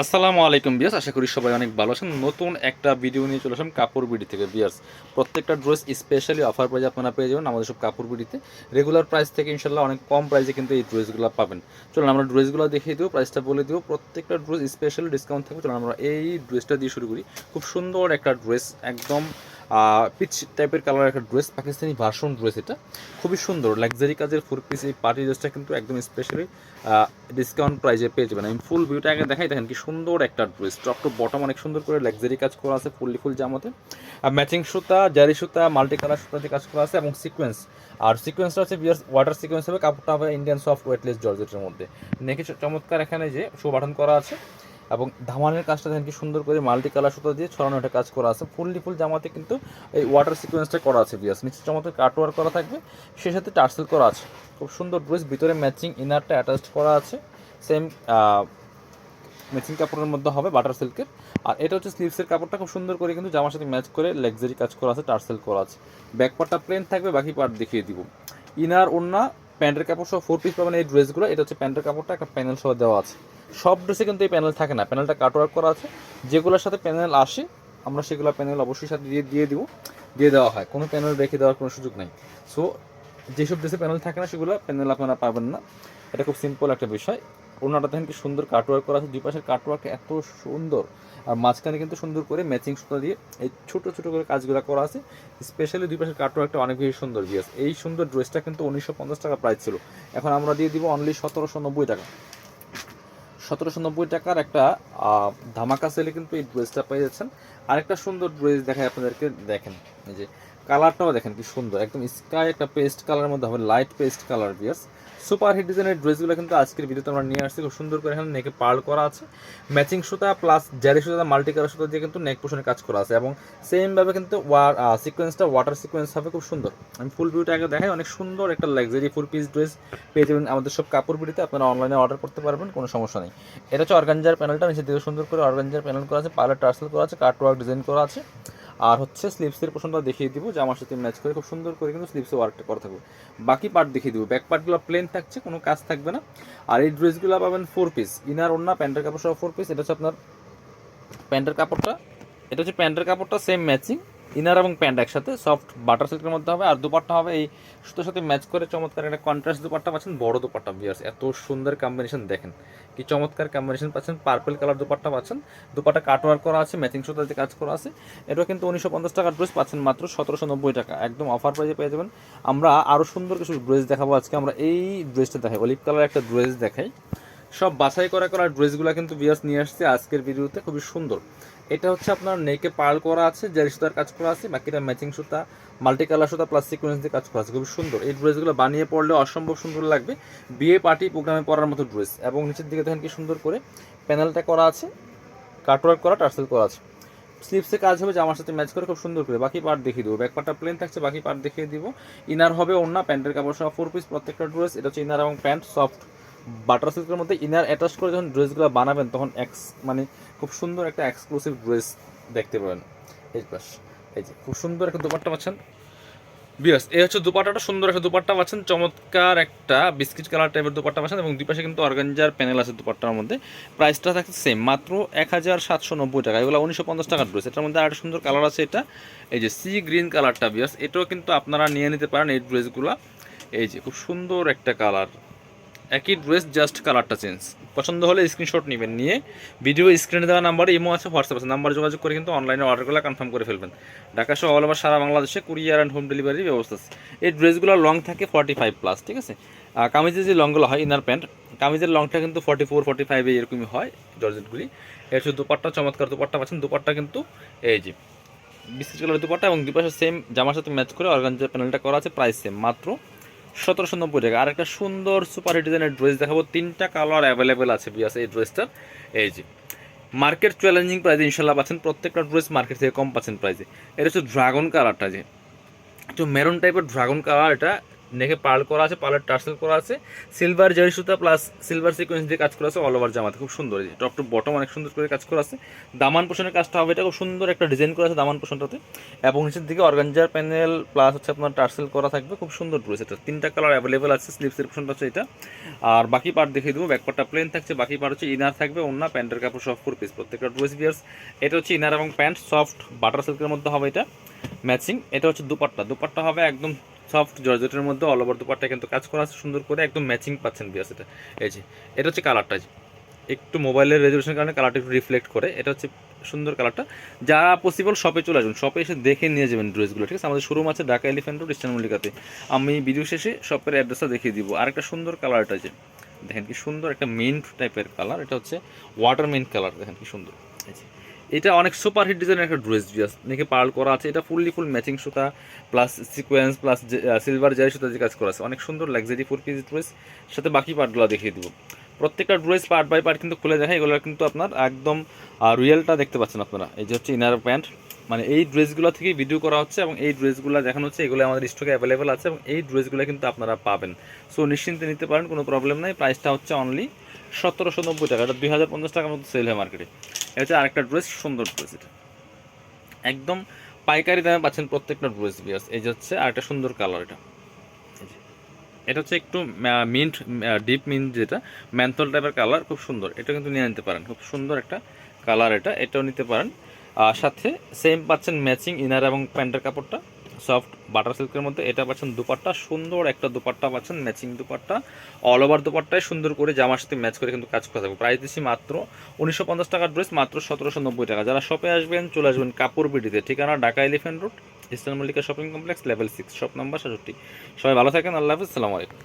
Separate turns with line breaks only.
আসসালামু আলাইকুম বিয়াস, আশা করি সবাই অনেক ভালো আছেন। নতুন একটা ভিডিও নিয়ে চলে আসলাম কাপড় বিডি থেকে বিয়াস। প্রত্যেকটা ড্রেস স্পেশালি অফার প্রাইজে আপনারা পেয়ে যাবেন আমাদের সব কাপড় বিডিতে। রেগুলার প্রাইস থেকে ইনশাল্লাহ অনেক কম প্রাইসে কিন্তু এই ড্রেসগুলো পাবেন। চলুন আমরা ড্রেসগুলো দেখিয়ে দেবো, প্রাইসটা বলে দেবো। প্রত্যেকটা ড্রেস স্পেশালি ডিসকাউন্ট থাকবে। চলুন আমরা এই ড্রেসটা দিয়ে শুরু করি। খুব সুন্দর একটা ড্রেস, একদম পিচ টাইপের কালার একটা ড্রেস, পাকিস্তানি ভার্সন ড্রেস। এটা খুবই সুন্দর লাক্সারি কাজের ফোর পিস এই পার্টি ড্রেসটা কিন্তু একদম স্পেশালি ডিসকাউন্ট প্রাইজে পেয়ে যাবেন। আমি ফুল ভিউটা আগে দেখাই, দেখেন কি সুন্দর একটা ড্রেস। টপ টু বটম অনেক সুন্দর করে লাক্সারি কাজ করা আছে, ফুল জামাতে। আর ম্যাচিং সুতা, জারি সুতা, মাল্টি কালার সুতা দিয়ে কাজ করা আছে এবং সিকোয়েন্স। আর সিকোয়েন্সটা হচ্ছে বিয়ার ওয়াটার সিকোয়েন্স হবে, কাপড়টা হবে ইন্ডিয়ান সফট ওয়েটলেস জর্জেটের মধ্যে। নেকে চমৎকার এখানে যে শো বাটন করা আছে এবং ধামানের কাজটা দেখেন কি সুন্দর করে মাল্টি কালার সুতা দিয়ে ছড়ানো একটা কাজ করা আছে। ফুল জামাতে কিন্তু এই ওয়াটার সিকোয়েন্সটা করা আছে বিয়াস। নিচে চমৎকার কাটওয়ার করা থাকবে, সেই সাথে টার্সেল করা আছে। খুব সুন্দর ড্রেস, ভিতরে ম্যাচিং ইনারটা অ্যাটাচড করা আছে, সেম ম্যাচিং কাপড়ের মধ্যে হবে বাটার সিল্কের। আর এটা হচ্ছে স্লিভসের কাপড়টা, খুব সুন্দর করে কিন্তু জামার সাথে ম্যাচ করে লাক্সারি কাজ করা আছে, টার্সেল করা আছে। ব্যাক পার্টটা প্লেন থাকবে, বাকি পার্ট দেখিয়ে দিব। ইনার ওড়না প্যান্টের কাপড় সহ ফোর পিস পাবেন এই ড্রেসগুলো। এটা হচ্ছে প্যান্টের কাপড়টা, একটা প্যানেল সহ দেওয়া আছে। সব ড্রেসে কিন্তু এই প্যানেল থাকে না, প্যানেলটা কাটওয়ার্ক করা আছে। যেগুলোর সাথে প্যানেল আসে আমরা সেগুলো প্যানেল অবশ্যই সাথে দিয়ে দেওয়া হয়, কোনো প্যানেল রেখে দেওয়ার কোনো সুযোগ নেই। সো যেসব ড্রেসে প্যানেল থাকে না সেগুলো প্যানেল আপনারা পাবেন না। এটা খুব সিম্পল একটা বিষয়। ওনাটা দেখেন কি সুন্দর কাটওয়ার্ক করা আছে, দুই পাশের কাটওয়ার্ক এত সুন্দর। আর মাঝখানে কিন্তু সুন্দর করে ম্যাচিং সুতা দিয়ে এই ছোটো ছোটো করে কাজগুলো করা আছে। স্পেশালি দুই পাশের কাটওয়ার্কটা অনেক বেশি সুন্দর বিয়াস। এই সুন্দর ড্রেসটা কিন্তু 1950 টাকা প্রাইস ছিল, এখন আমরা দিয়ে দিব অনলি 1790 টাকা। 1790 টাকার একটা ধামাকা সেলে কিন্তু এই ড্রেসটা পেয়ে যাচ্ছেন। আরেকটা সুন্দর ড্রেস দেখায় আপনাদেরকে, দেখেন এই যে কালারটাও দেখেন কি সুন্দর, একদম স্কাই একটা পেস্ট কালারের মধ্যে হবে, লাইট পেস্ট কালার বিয়ার্স। সুপার হিট ডিজাইনের ড্রেসগুলো কিন্তু আজকের ভিডিওতে আমরা নিয়ে আসছি। খুব সুন্দর করে এখানে নেকে পার্ল করা আছে, ম্যাচিং সুতা প্লাস জারি সুতা, মাল্টি কালার সুতা দিয়ে কিন্তু নেক পোশনে কাজ করা আছে এবং সেমভাবে কিন্তু সিকোয়েন্সটা ওয়াটার সিকোয়েন্স হবে, খুব সুন্দর। আমি ফুল ভিউটা আগে দেখাই, অনেক সুন্দর একটা লাক্সারি ফুল পিস ড্রেস পেয়ে যাবেন আমাদের সব কাপড় বিড়িতে। আপনারা অনলাইনে অর্ডার করতে পারবেন, কোনো সমস্যা নেই। এটা হচ্ছে অর্গানজার প্যানেলটা, নিচে দিকে সুন্দর করে অর্গানজার প্যানেল করা আছে, পার্লার টার্সেল করা আছে, কাটওয়ার্ক ডিজাইন করা আছে। আর হচ্ছে স্লিভসের পোর্শনটা দেখিয়ে দিব, যে আমার সাথে ম্যাচ করে খুব সুন্দর করে কিন্তু স্লিভসে ওয়ার্কটা করা থাকবে। বাকি পার্ট দেখিয়ে দিব, ব্যাক পার্টগুলো প্লেন থাকছে, কোনো কাজ থাকবে না। আর এই ড্রেসগুলো পাবেন ফোর পিস, ইনার ওড়না প্যান্টের কাপড় সহ ফোর পিস। এটা হচ্ছে আপনার প্যান্টের কাপড়টা, এটা হচ্ছে প্যান্টের কাপড়টা সেম ম্যাচিং, ইনার এবং প্যান্ট একসাথে সফট বাটার সিল্কের মধ্যে হবে। আর দুপাট্টা হবে এই সুতোর সাথে ম্যাচ করে চমৎকার একটা কন্ট্রাস্ট দুপাট্টা পাচ্ছেন, বড় দুপাট্টা বিয়ার্স। এত সুন্দর কম্বিনেশন দেখেন কি চমৎকার কম্বিনেশন পাচ্ছেন, পার্পল কালার দুপাট্টা পাচ্ছেন। দুপাট্টা কাটওয়ার্ক করা আছে, ম্যাচিং সুতাতে কাজ করা আছে। এটা কিন্তু 1950 টাকার ড্রেস পাচ্ছেন মাত্র 1790 টাকা, একদম অফার প্রাইসে পেয়ে যাবেন। আমরা আরও সুন্দর কিছু ড্রেস দেখাবো আজকে। আমরা এই ড্রেসটা দেখাই, অলিভ কালার একটা ড্রেস দেখাই। সব বাছাই করা ড্রেসগুলো কিন্তু বিয়ার্স নিয়ে আসছে আজকের ভিডিওতে, খুবই সুন্দর। এটা হচ্ছে আপনার নেকে পার্ল করা আছে, জারি সুতার কাজ করা আছে, বাকিটা ম্যাচিং সুতা, মাল্টি কালার সুতা প্লাস সিকোয়েন্স দিয়ে কাজ করা আছে, খুবই সুন্দর। এই ড্রেসগুলো বানিয়ে পরলে অসম্ভব সুন্দর লাগবে, বিয়ে পার্টি প্রোগ্রামে পরার মতো ড্রেস। এবং নিচের দিকে দেখেন কি সুন্দর করে প্যানেলটা করা আছে, কাটওয়ার্ক করা, টার্সেল করা আছে। স্লিভসে কাজ হবে জামার সাথে ম্যাচ করে, খুব সুন্দর করে। বাকি পার্ট দেখিয়ে দেবো, ব্যাক পার্টটা প্লেন থাকছে, বাকি পার্ট দেখিয়ে দিব। ইনার হবে ওড়না প্যান্টের কাপড় সহ ফোর পিস প্রত্যেকটা ড্রেস। এটা হচ্ছে ইনার এবং প্যান্ট সফট বাটার সিল্কের মধ্যে। ইনার অ্যাটাচ করে যখন ড্রেসগুলো বানাবেন তখন মানে খুব সুন্দর একটা এক্সক্লুসিভ ড্রেস দেখতে পাবেন। এই পাশ এই যে খুব সুন্দর একটা দুপাট্টা পাচ্ছেন বিয়াস। এই হচ্ছে দুপাট্টাটা, সুন্দর একটা দুপাট্টা পাচ্ছেন, চমৎকার একটা বিস্কিট কালার টাইপের দুপাট্টা পাচ্ছেন এবং দুই পাশে কিন্তু অর্গানজার প্যানেল আছে দুপাট্টার মধ্যে। প্রাইসটা থাকছে সেম, মাত্র 1790 টাকা। এগুলো 1950 টাকার ড্রেস। এটার মধ্যে আরেকটা সুন্দর কালার আছে, এটা এই যে সি গ্রিন কালারটা বিয়াস। এটাও কিন্তু আপনারা নিয়ে নিতে পারেন এই ড্রেসগুলো। এই যে খুব সুন্দর একটা কালার, একই ড্রেস জাস্ট কালারটা চেঞ্জ। পছন্দ হলে স্ক্রিনশট নেবেন, নিয়ে ভিডিও স্ক্রিনে দেওয়া নাম্বারে ইমো আছে, হোয়াটসঅ্যাপ আছে, নাম্বার যোগাযোগ করে কিন্তু অনলাইনে অর্ডারগুলো কনফার্ম করে ফেলবেন। ঢাকা সহ অল ওভার সারা বাংলাদেশে কুরিয়ার অ্যান্ড হোম ডেলিভারির ব্যবস্থা আছে। এই ড্রেসগুলো লং থাকে 45+, ঠিক আছে। কামিজের যে লংগুলো হয় ইনার প্যান্ট, কামিজের লংটা কিন্তু 44-45 এরকমই হয় জর্জেটগুলি। এর হচ্ছে দুপাট্টা, চমৎকার দুপাট্টা পাচ্ছেন। দুপাট্টা কিন্তু এই যে বিস্কিট কালার দুপাট্টা এবং দুপাশে সেম জামার সাথে ম্যাচ করে অর্গানজার প্যানেলটা করা আছে। প্রাইস সেম, মাত্র 1790 টাকা। আর একটা সুন্দর সুপার হিট ডিজাইনের ড্রেস দেখাবো, 3টা কালার অ্যাভেলেবেল আছে বিয়াস এই ড্রেসটার। এই যে মার্কেট চ্যালেঞ্জিং প্রাইসে ইনশাল্লাহ পাচ্ছেন, প্রত্যেকটা ড্রেস মার্কেট থেকে কম পাচ্ছেন প্রাইসে। এটা হচ্ছে ড্রাগন কালারটা, যে একটু মেরুন টাইপের ড্রাগন কালার, এটা নেকে পার্ল করা আছে, পার্লের টার্সেল করা আছে, সিলভার জারি সুতা প্লাস সিলভার সিকোয়েন্স দিয়ে কাজ করা আছে অল ওভার জামাতে, খুব সুন্দর। এই টপ টু বটম অনেক সুন্দর করে কাজ করা আছে। দামান পোষণের কাজটা হবে, এটা খুব সুন্দর একটা ডিজাইন করা আছে দামান পোষণটাতে, এবং নিচের দিকে অর্গানজার প্যানেল প্লাস হচ্ছে আপনার টার্সেল করা থাকবে, খুব সুন্দর ড্রেস। এটা 3টা কালার অ্যাভেলেবেল আছে, স্লিভসের পোষণটা হচ্ছে এটা। আর বাকি পার্ট দেখিয়ে দেবো, ব্যাক পার্টটা প্লেন থাকছে, বাকি পার্ট হচ্ছে ইনার থাকবে, ওন্না প্যান্টের কাপড় সব 4 পিস প্রত্যেকটা ড্রেস ভিউয়ার্স। এটা হচ্ছে ইনার এবং প্যান্ট সফট বাটার সিল্কের মধ্যে হবে এটা ম্যাচিং। এটা হচ্ছে দুপাট্টা, দুপাট্টা হবে একদম সফট জর্জেটের মধ্যে, অল ওভার দুপাট্টা কিন্তু কাজ করা আছে সুন্দর করে, একদম ম্যাচিং পাচ্ছেন ভিউয়ার্স। এটা এই যে এটা হচ্ছে কালারটা, একটু মোবাইলের রেজলিউশনের কারণে কালারটা একটু রিফ্লেক্ট করে, এটা হচ্ছে সুন্দর কালারটা। যারা পসিবল শপে চলে আসবেন, শপে এসে দেখে নিয়ে যাবেন ড্রেসগুলো, ঠিক আছে। আমাদের শোরুম আছে ঢাকা এলিফ্যান্ট রোড ইস্টার্ন মল্লিকাতে। আমি ভিডিও শেষে শপের অ্যাড্রেসটা দেখিয়ে দিব। আরেকটা সুন্দর কালারটা যে দেখেন কি সুন্দর একটা মিন্ট টাইপের কালার, এটা হচ্ছে ওয়াটার মিন্ট কালার, দেখেন কি সুন্দর। এটা অনেক সুপার হিট ডিজাইনের একটা ড্রেস জাস্ট দেখে পার্ল করা আছে, এটা ফুল ম্যাচিং সুতা প্লাস সিকোয়েন্স প্লাস সিলভার জারি সুতা যে কাজ করা আছে, অনেক সুন্দর লাক্সারি 4 পিস ড্রেস। সাথে বাকি পার্টগুলো দেখিয়ে দিব। প্রত্যেকটা ড্রেস পার্ট বাই পার্ট কিন্তু খুলে দেখা, এগুলো কিন্তু আপনার একদম রিয়েলটা দেখতে পাচ্ছেন আপনারা। এই যে হচ্ছে ইনার প্যান্ট, মানে এই ড্রেসগুলো থেকেই ভিডিও করা হচ্ছে এবং এই ড্রেসগুলো দেখানো হচ্ছে, এগুলো আমাদের স্টকে অ্যাভেলেবেল আছে এবং এই ড্রেসগুলো কিন্তু আপনারা পাবেন। সো নিশ্চিন্তে নিতে পারেন, কোনো প্রবলেম নাই। প্রাইসটা হচ্ছে অনলি 1790 টাকা, এটা 2050 টাকার মতো সেল হয় মার্কেটে। এটা হচ্ছে আরেকটা ড্রেস, সুন্দর ড্রেস, এটা একদম পাইকারি দামে পাচ্ছেন প্রত্যেকটা ড্রেস ভিউয়ার্স। এই যে হচ্ছে আরেকটা সুন্দর কালার, এটা হচ্ছে একটু মিন্ট, ডিপ মিন্ট যেটা ম্যান্থল টাইপের কালার, খুব সুন্দর। এটা কিন্তু নিয়ে নিতে পারেন, খুব সুন্দর একটা কালার, এটাও নিতে পারেন। সাথে সেম পাচ্ছেন ম্যাচিং ইনার এবং প্যান্টের কাপড়টা সফট বাটার সিল্কের মধ্যে। এটা পাচ্ছেন দুপাট্টা, সুন্দর একটা দুপাট্টা পাচ্ছেন, ম্যাচিং দুপাট্টা, অল ওভার দুপাট্টায় সুন্দর করে জামার সাথে ম্যাচ করে কিন্তু কাজ করা থাকবে। প্রাইস দিচ্ছি মাত্র 1950 টাকার ড্রেস, মাত্র 1790 টাকা। যারা শপে আসবেন চলে আসবেন কাপড় বিডিতে, ঠিকানা Dhaka elephant road eastern Mallika shopping complex level 6 shop number 67। সবাই ভালো থাকেন, আল্লাহ হাফিজ, আসসালামু আলাইকুম।